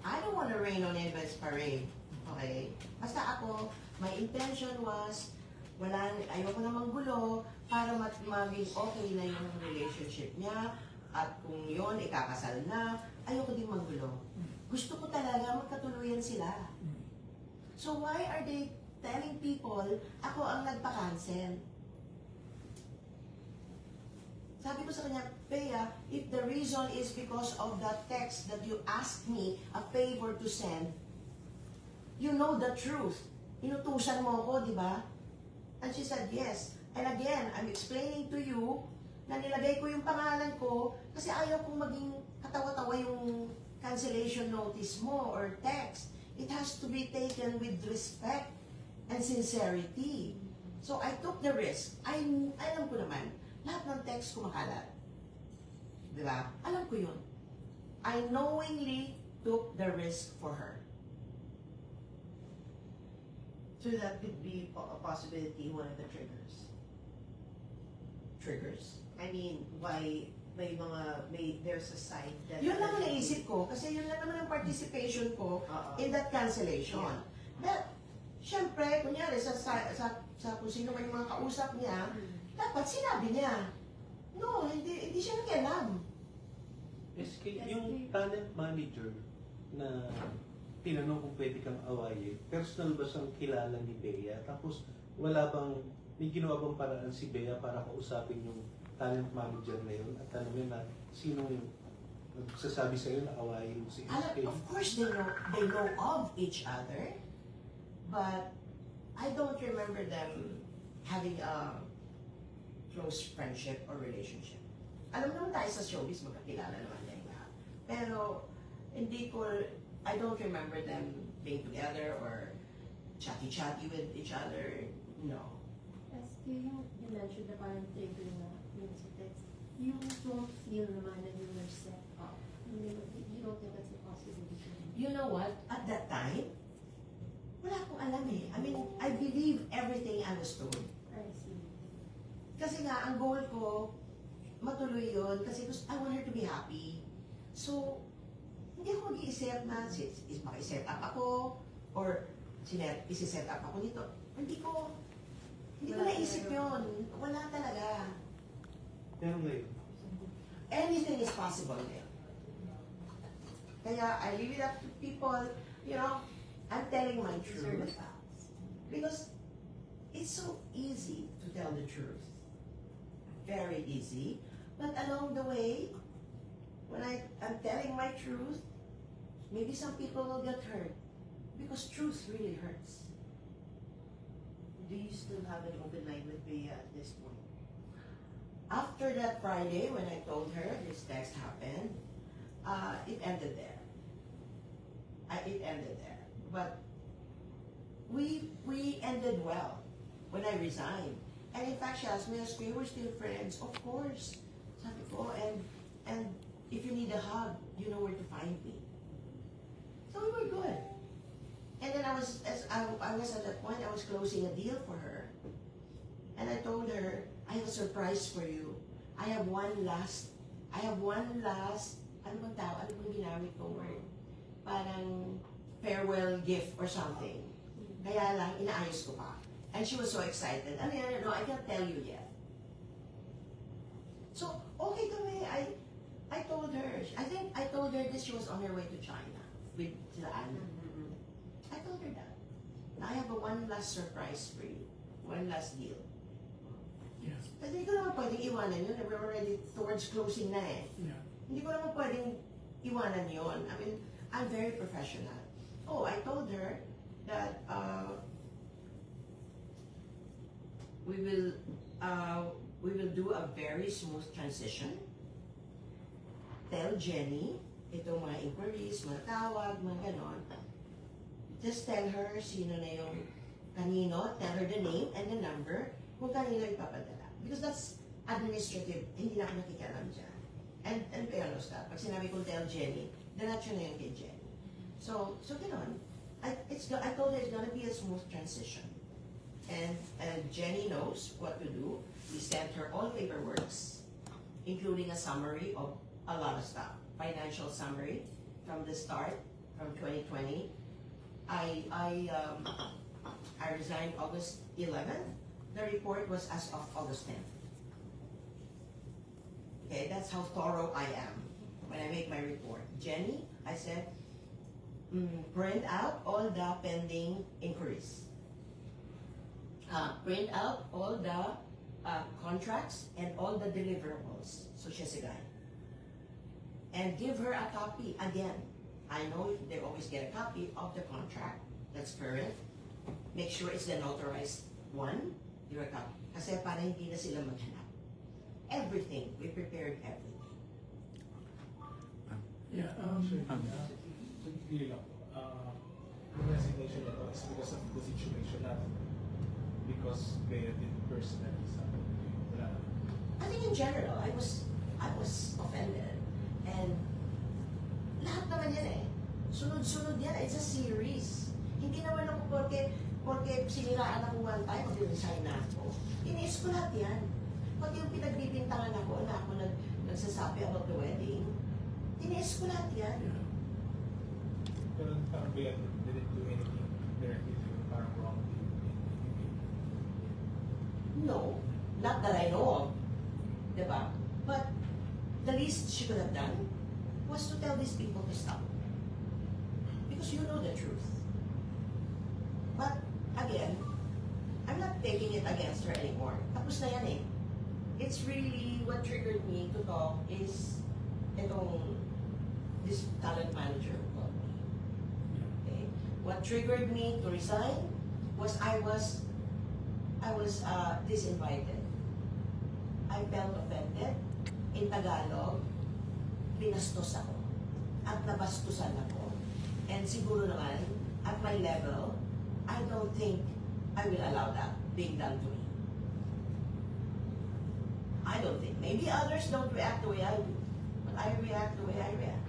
I don't want to rain on anybody's parade. Okay? Basta ako, my intention was, ayoko na manggulo para maging okay na yung relationship niya. At kung yun, ikakasal na, ayoko din manggulo. Gusto ko talaga magkatuluyan sila. So why are they telling people, ako ang nagpa-cancel? Sabi ko sa kanya, Bea, if the reason is because of that text that you asked me a favor to send, you know the truth. Inutusan mo ako, di ba? And she said, yes. And again, I'm explaining to you na nilagay ko yung pangalan ko kasi ayaw kong maging katawa-tawa yung cancellation notice mo or text. It has to be taken with respect and sincerity. So I took the risk. Alam ko naman, lahat ng text kumakalat. Di ba? Alam ko yun. I knowingly took the risk for her. So that could be a possibility, one of the triggers. Triggers. I mean, why there's a side that... Yun lang ang naisip ko, kasi yun lang naman ang participation ko in that cancellation. But, syempre, kunyari, sa kung sino man yung mga kausap niya, dapat sinabi niya. No, hindi siya nakialam. SK, yung talent manager na tinanong kung pwede kang awayin, personal ba siyang kilala ni Bea? Tapos, may ginawa bang paraan si Bea para kausapin yung talent manager na yun at tanongin na sino yung nagsasabi sa'yo na awayin mo si SK? Of course, they know of each other, but I don't remember them having a close friendship or relationship. Alam naman tayo sa showbiz, magkakilala naman tayo lahat. Pero, I don't remember them being together or chatty-chatty with each other. No. You mentioned na parang trigger na yun sa text. You don't feel naman na you were set up. You don't think that's a possibility. You know what? At that time, wala akong alam eh. I mean, I believe everything I was told. I see. Kasi nga, ang goal ko, matuloy yun. Kasi I want her to be happy. So, hindi ako mag-iisip na maki-set up ako or isi-set up ako nito. Hindi ko naisip yun. Wala talaga. Pero ngayon, Anything is possible ngayon. Kaya I leave it up to people, I'm telling my truth. Because it's so easy to tell the truth. Very easy. But along the way, when I'm telling my truth, maybe some people will get hurt. Because truth really hurts. Do you still have an open line with Bea at this point? After that Friday, when I told her this text happened, it ended there. It ended there. But we ended well when I resigned. And in fact, she asked me, we're still friends. Of course. Sabi ko, and if you need a hug, you know where to find me. So we were good. And then I was at that point, I was closing a deal for her. And I told her, I have a surprise for you. I have one last, ano bang tao? Ano bang ginamit kong word? Parang farewell gift or something. Kaya lang, inaayos ko pa. And she was so excited. I can't tell you yet. So, okay kami. I told her, I think I told her this, she was on her way to China with sila Anna. I told her that. I have one last surprise for you. One last deal. Yes. Kasi hindi ko naman pwedeng iwanan yun. We're already towards closing na eh. Yeah. Hindi ko naman pwedeng iwanan yun. I mean, I'm very professional. Oh, I told her that we will do a very smooth transition. Tell Jenny, itong mga inquiries, mga tawag, mga ganon. Just tell her sino na yung kanino, tell her the name and the number kung kanino ipapadala. Because that's administrative, hindi na ako nakikialam dyan. And Bea knows that. Pag sinabi kong tell Jenny, diretso na yung kay Jenny. So gano'n. I told her it's gonna be a smooth transition. And Jenny knows what to do. We sent her all paperworks, including a summary of a lot of stuff. Financial summary from the start, from 2020. I resigned August 11th. The report was as of August 10th. Okay, that's how thorough I am when I make my report. Jenny, I said, print out all the pending inquiries. Print out all the contracts and all the deliverables. So she's a guy. And give her a copy again. I know they always get a copy of the contract that's current. Make sure it's the notarized one. Give her a copy. Kasi para hindi na sila maghanap. Everything. We prepared everything. Yeah. Hindi lang po. Resident resignation nito is because of the situation, not because they did personally something. Wala. I think in general, I was offended. And lahat naman yan eh. Sunod-sunod yan. It's a series. Hindi naman ako porque siniraan ako one time, mag-resign na ako. Iniis ko lahat yan. Pag yung pinagbibintangan ako na ako nagsasabi about the wedding, iniis ko lahat yan. Pero parang they didn't do anything directly to you, parang wrong to you in UK. No, not that I know of. Diba? But the least she could have done was to tell these people to stop. Because you know the truth. But again, I'm not taking it against her anymore. Tapos na yan eh. It's really what triggered me to talk is this talent manager called me. Okay? What triggered me to resign was I was disinvited. I felt offended. In Tagalog, pinastos ako. At nabastusan ako. And siguro naman, at my level, I don't think I will allow that being done to me. I don't think. Maybe others don't react the way I do. But I react the way I react.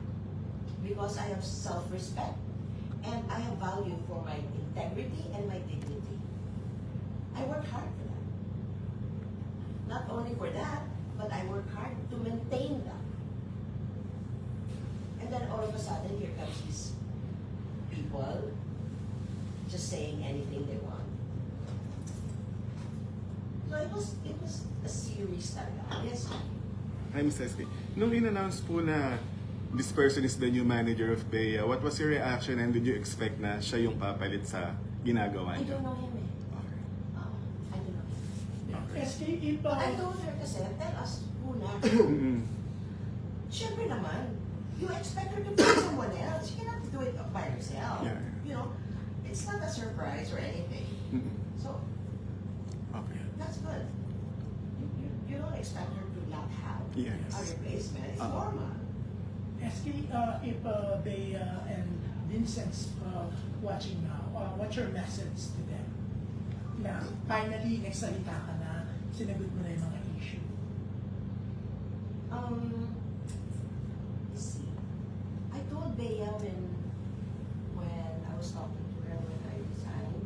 Because I have self-respect. And I have value for my integrity and my dignity. I work hard for that. Not only for that, but I work hard to maintain that. And then all of a sudden, here comes these people just saying anything they want. So it was a series talaga. Yes. Hi, Ms. SK. Nung in-announce po na this person is the new manager of Bea, what was your reaction and did you expect na siya yung papalit sa ginagawa I niyo? don't know him eh. Okay. I don't know him. SK, if, But I told her kasi, tell us muna. Siyempre naman, you expect her to find someone else. You cannot do it by herself. Yeah. You know, it's not a surprise or anything. So, Okay. that's good. You don't expect her to not have Yes. a replacement. It's Uh-huh. normal. SK, if they and Vincent's watching now, what's your message to them? Na finally, nagsalita ka na, sinagot mo na yung mga issue. Let's see. I told Bea when I was talking to her when I resigned.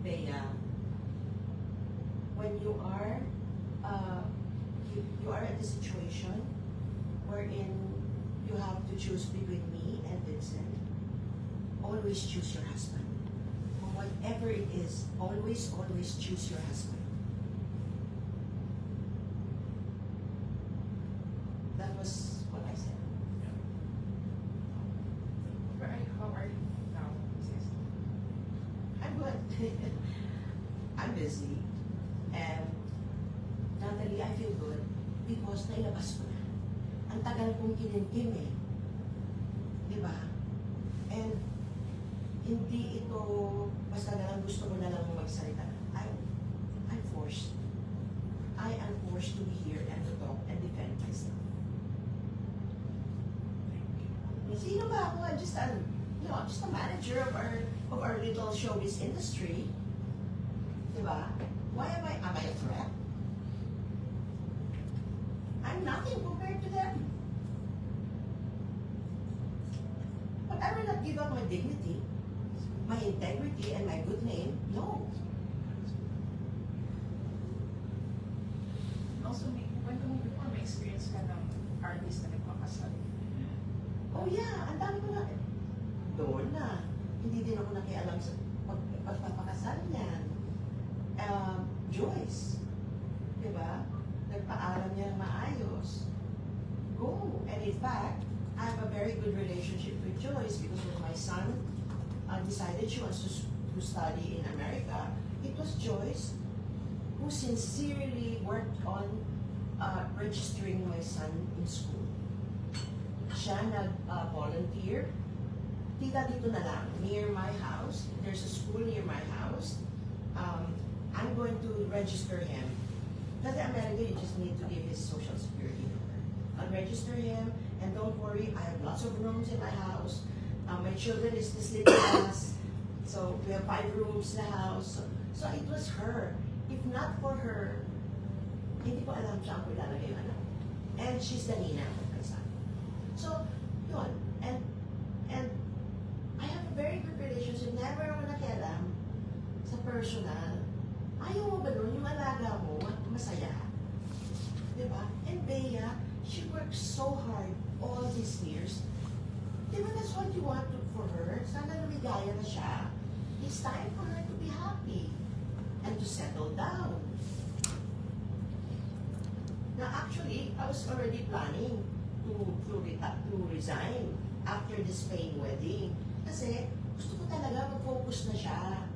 Bea, when you are you are at a situation wherein you have to choose between me and Vincent, always choose your husband. For whatever it is, always choose your husband. That was what I said. How are you now, sis? I'm good. I'm busy. And Natalie, I feel good because nailabas ko na. Ang tagal kong kinimkim eh. Di ba? And hindi ito basta na lang gusto ko na lang magsalita. I'm forced. I am forced to be here and to talk and defend myself. Sino ba ako? I'm just a manager of our little showbiz industry. Diba? Why am I a threat? I'm nothing compared to them. But I will not give up my dignity, my integrity, and my good name. No. Also, before may experience ka ng artist na nagpakasal. Oh yeah, ang dami ko na. Doon na. Hindi din ako nakialam sa pagpapakasal niyan. Joyce. Diba? Nagpaalam niya ng maayos. Go. And in fact, I have a very good relationship with Joyce because when my son decided she wants to study in America, it was Joyce who sincerely worked on registering my son in school. Siya nag-volunteer. Tita, dito na lang, near my house. There's a school near my house. I'm going to register him. Kasi America, you just need to give his social security number. I'll register him, and don't worry, I have lots of rooms in my house. My children is sleeping with us. So we have 5 rooms na house. So it was her. If not for her, hindi ko alam saan ko ilalagay yung anak. And she's the nina of my son. So, yun. And I have a very good relationship. Never ako nakialam sa personal. Ayaw mo ba nun? Yung alaga mo, masaya. Diba? And Bea, she works so hard all these years. Diba that's what you want for her? Sana lumigaya na siya. It's time for her to be happy and to settle down. Now actually, I was already planning to resign after the Spain wedding. Kasi gusto ko talaga mag-focus na siya.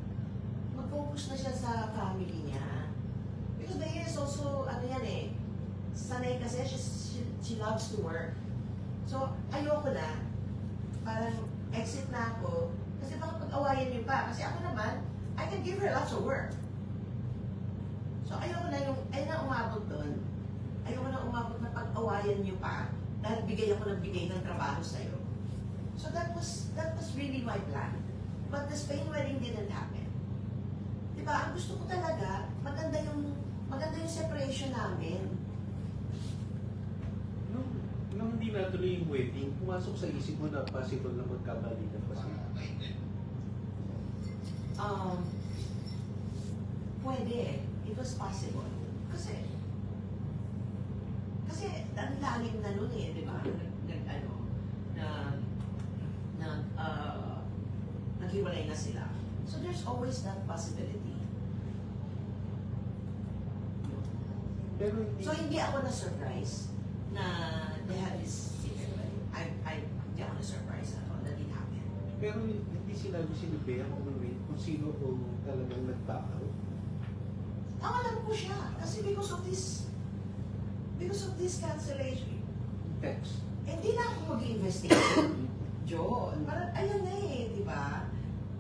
Mag-focus na siya sa family niya. Because Bea is also, ano yan eh, sanay kasi, she loves to work. So, ayoko na. Parang exit na ako. Kasi baka pag-awayan niyo pa. Kasi ako naman, I can give her lots of work. So, ayoko na umabot doon. Ayoko na umabot na pag-awayan niyo pa dahil bigay ako ng bigay ng trabaho sa'yo. So, that was really my plan. But the Spain wedding didn't happen. Diba? Ang gusto ko talaga, maganda yung separation namin. Nung hindi natuloy yung wedding, pumasok sa isip mo na possible na magkabalikan pa sila. Pwede. It was possible. Kasi ang lalim na nun eh, di ba? Naghiwalay na sila. So there's always that possibility. Pero hindi, So hindi ako na-surprise na they had this secret wedding. Hindi ako na-surprise at all. That didn't happen. pero hindi sinabi si Bea kung sino o talagang nag-back out. Ang alam ko siya. Kasi because of this cancellation, Text. hindi na ako mag-investigate. John, parang ayan na eh, di ba?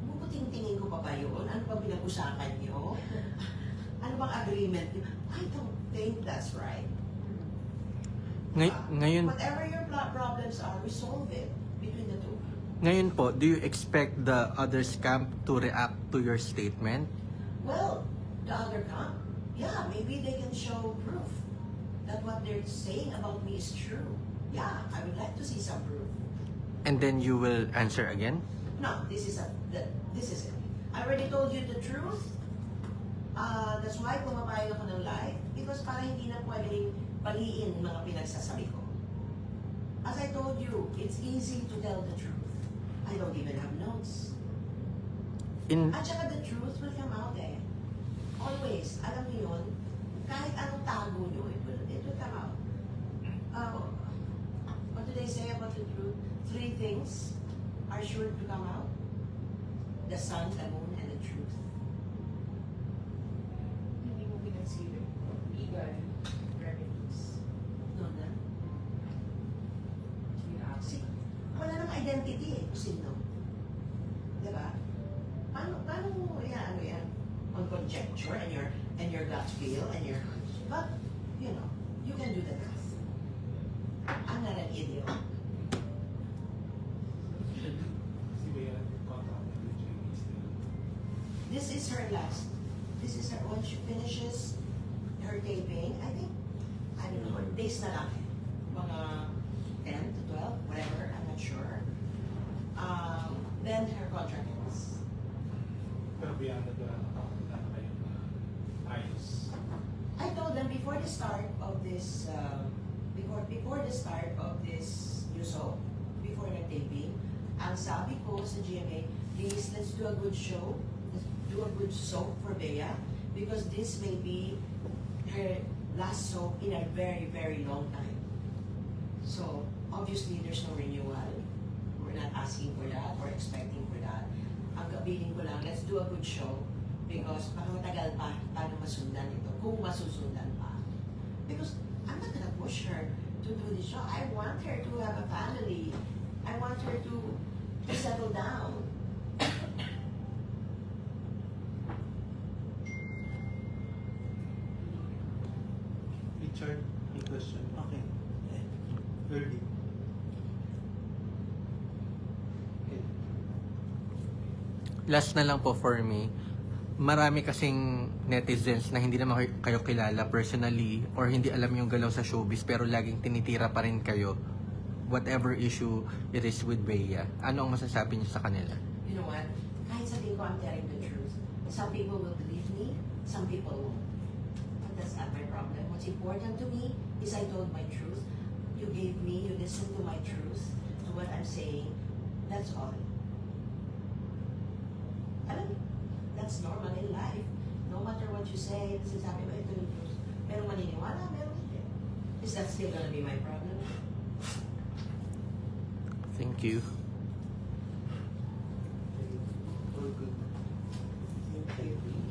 Bubuting-tingin ko pa ba yun? Ano ba pinag-usapan nyo? Ano bang agreement nyo? I don't think that's right. Ngayon, Whatever your problems are, resolve it between the two. ngayon po, do you expect the other camp to react to your statement? Well, the other camp, yeah, maybe they can show proof that what they're saying about me is true. Yeah, I would like to see some proof. And then you will answer again? No, this is it. I already told you the truth. That's why pumapayag ako ng live because para hindi na pwedeng baliin mga pinagsasabi ko. As I told you, it's easy to tell the truth. I don't even have notes. At saka the truth will come out eh. Always. Alam niyo yun, kahit anong tago nyo, it will come out. What do they say about the truth? 3 things are sure to come out. The sun, the moon, and the truth. Hindi mo pinansilip. Legal remedies. No, na? Kasi, Wala nang identity eh, kung sino. Diba? Paano mo ano yan? On conjecture and your gut feel and your hunch. But, you know, you can do the math. I'm not an idiot. Si Bea nag-contact with Jamie still. This is her last. This is her, when she finishes her taping, I think, I don't know, days na lang. Mga 10 to 12, whatever, I'm not sure. Then her contract ends. Pero beyond that, wala na kayong ayos. I told them before the start of this, before the start of this new soap, before the taping, ang sabi ko sa GMA, please, let's do a good show. Let's do a good soap for Bea because this may be her last soap in a very, very long time. So, obviously, there's no renewal. We're not asking for that or expecting for that. Ang kabiling ko lang, let's do a good show because baka matagal pa paano masundan ito, kung masusundan pa. Because I'm not gonna push her to do the show. I want her to have a family. I want her to settle down. Richard, may question. Okay. Early. Okay. Last na lang po for me, marami kasing netizens na hindi naman kayo kilala personally or hindi alam yung galaw sa showbiz pero laging tinitira pa rin kayo whatever issue it is with Bea. Ano ang masasabi niyo sa kanila? You know what? Kahit sabihin ko I'm telling the truth, some people will believe me, some people won't. But that's not my problem. What's important to me is I told my truth. You gave me, you listened to my truth, to what I'm saying. That's all. Alam mo, that's normal in life. No matter what you say, sinasabi mo, ito yung truth. Merong maniniwala, merong hindi. Is that still gonna be my problem? Thank you. All good. Thank you.